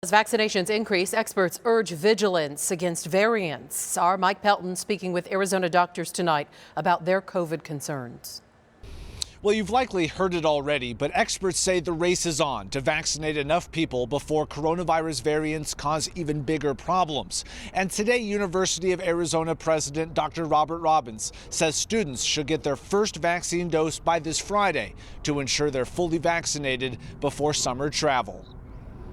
As vaccinations increase, experts urge vigilance against variants. Our Mike Pelton speaking with Arizona doctors tonight about their COVID concerns. Well, you've likely heard it already, but experts say the race is on to vaccinate enough people before coronavirus variants cause even bigger problems. And today, University of Arizona President Dr. Robert Robbins says students should get their first vaccine dose by this Friday to ensure they're fully vaccinated before summer travel.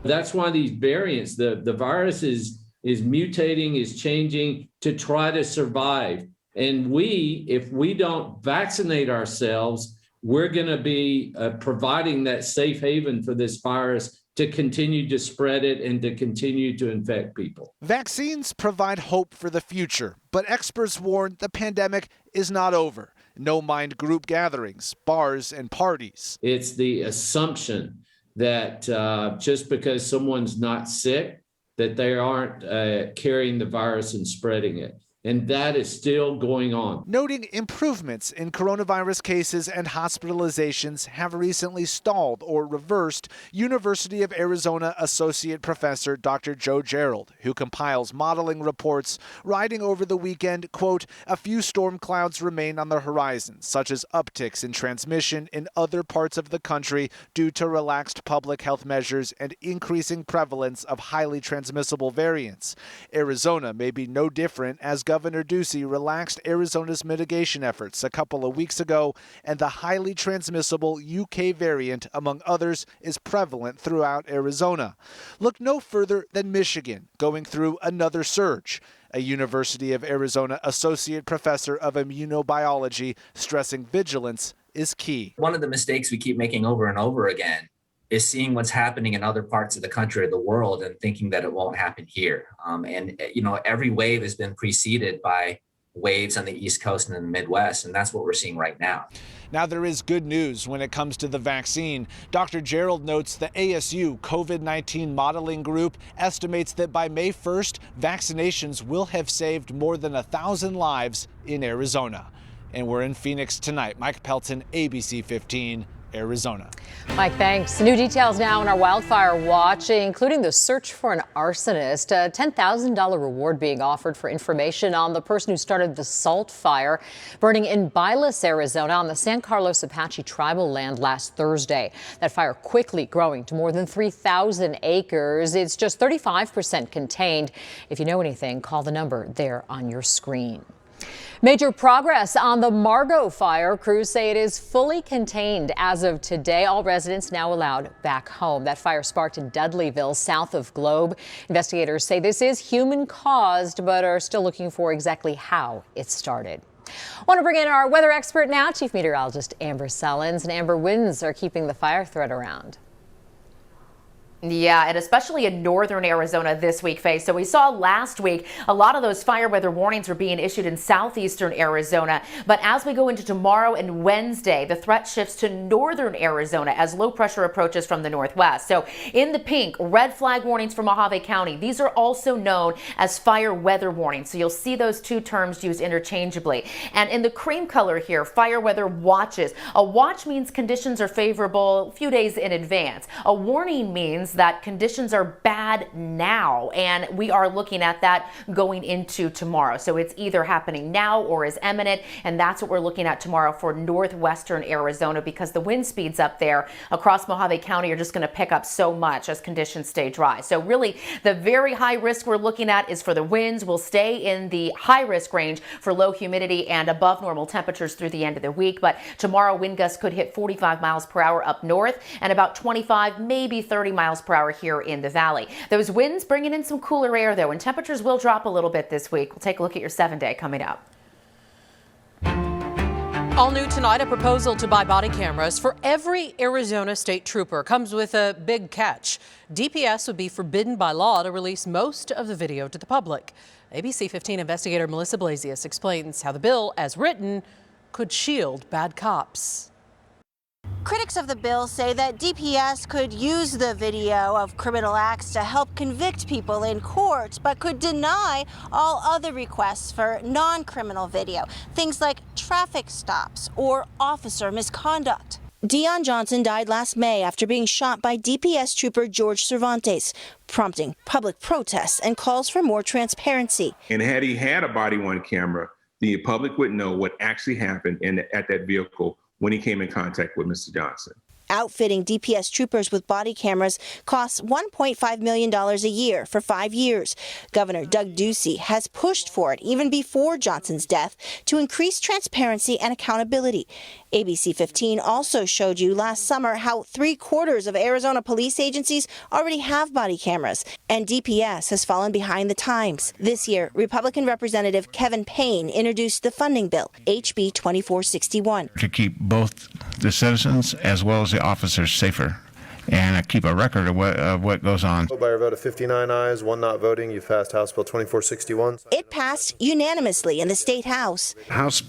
That's why these variants, the virus is mutating, is changing to try to survive. And if we don't vaccinate ourselves, we're going to be providing that safe haven for this virus to continue to spread it and to continue to infect people. Vaccines provide hope for the future, but experts warn the pandemic is not over. No mind group gatherings, bars, and parties. It's the assumption that just because someone's not sick, that they aren't carrying the virus and spreading it. And that is still going on. Noting improvements in coronavirus cases and hospitalizations have recently stalled or reversed, University of Arizona Associate Professor Dr. Joe Gerald, who compiles modeling reports, writing over the weekend, quote, "A few storm clouds remain on the horizon, such as upticks in transmission in other parts of the country due to relaxed public health measures and increasing prevalence of highly transmissible variants. Arizona may be no different, as Governor Ducey relaxed Arizona's mitigation efforts a couple of weeks ago, and the highly transmissible UK variant, among others, is prevalent throughout Arizona. Look no further than Michigan, going through another surge. A University of Arizona associate professor of immunobiology stressing vigilance is key. One of the mistakes we keep making over and over again is seeing what's happening in other parts of the country or the world and thinking that it won't happen here. Every wave has been preceded by waves on the East Coast and in the Midwest, and that's what we're seeing right now. Now, there is good news when it comes to the vaccine. Dr. Gerald notes the ASU COVID-19 modeling group estimates that by May 1st, vaccinations will have saved more than 1,000 lives in Arizona. And we're in Phoenix tonight. Mike Pelton, ABC 15. Arizona. Mike, thanks. New details now in our Wildfire Watch, including the search for an arsonist. A $10,000 reward being offered for information on the person who started the salt fire burning in Bylas, Arizona, on the San Carlos Apache tribal land last Thursday. That fire quickly growing to more than 3,000 acres. It's just 35% contained. If you know anything, call the number there on your screen. Major progress on the Margot fire. Crews say it is fully contained as of today. All residents now allowed back home. That fire sparked in Dudleyville, south of Globe. Investigators say this is human caused, but are still looking for exactly how it started. Want to bring in our weather expert now, Chief Meteorologist Amber Sullins. And Amber, winds are keeping the fire threat around. Yeah, and especially in northern Arizona this week, Faye. So we saw last week a lot of those fire weather warnings were being issued in southeastern Arizona. But as we go into tomorrow and Wednesday, the threat shifts to northern Arizona as low pressure approaches from the northwest. So in the pink, red flag warnings for Mojave County. These are also known as fire weather warnings. So you'll see those two terms used interchangeably. And in the cream color here, fire weather watches. A watch means conditions are favorable a few days in advance. A warning means that conditions are bad now, and we are looking at that going into tomorrow. So it's either happening now or is imminent, and that's what we're looking at tomorrow for northwestern Arizona, because the wind speeds up there across Mojave County are just going to pick up so much as conditions stay dry. So really the very high risk we're looking at is for the winds. Will stay in the high risk range for low humidity and above normal temperatures through the end of the week. But tomorrow wind gusts could hit 45 miles per hour up north and about 25, maybe 30 miles per hour here in the valley. Those winds bringing in some cooler air though, and temperatures will drop a little bit this week. We'll take a look at your 7-day coming up. All new tonight, a proposal to buy body cameras for every Arizona state trooper comes with a big catch. DPS would be forbidden by law to release most of the video to the public. ABC 15 investigator Melissa Blasius explains how the bill, as written, could shield bad cops. Critics of the bill say that DPS could use the video of criminal acts to help convict people in court, but could deny all other requests for non-criminal video, things like traffic stops or officer misconduct. Dion Johnson died last May after being shot by DPS trooper George Cervantes, prompting public protests and calls for more transparency. And had he had a body-worn camera, the public would know what actually happened at that vehicle when he came in contact with Mr. Johnson. Outfitting DPS troopers with body cameras costs $1.5 million a year for 5 years. Governor Doug Ducey has pushed for it even before Johnson's death to increase transparency and accountability. ABC 15 also showed you last summer how 3/4 of Arizona police agencies already have body cameras, and DPS has fallen behind the times. This year, Republican Representative Kevin Payne introduced the funding bill, HB 2461. To keep both the citizens as well as the officers safer and keep a record of what goes on. By a vote of 59 ayes, 1 not voting, you passed House Bill 2461. It passed unanimously in the State House. House Bill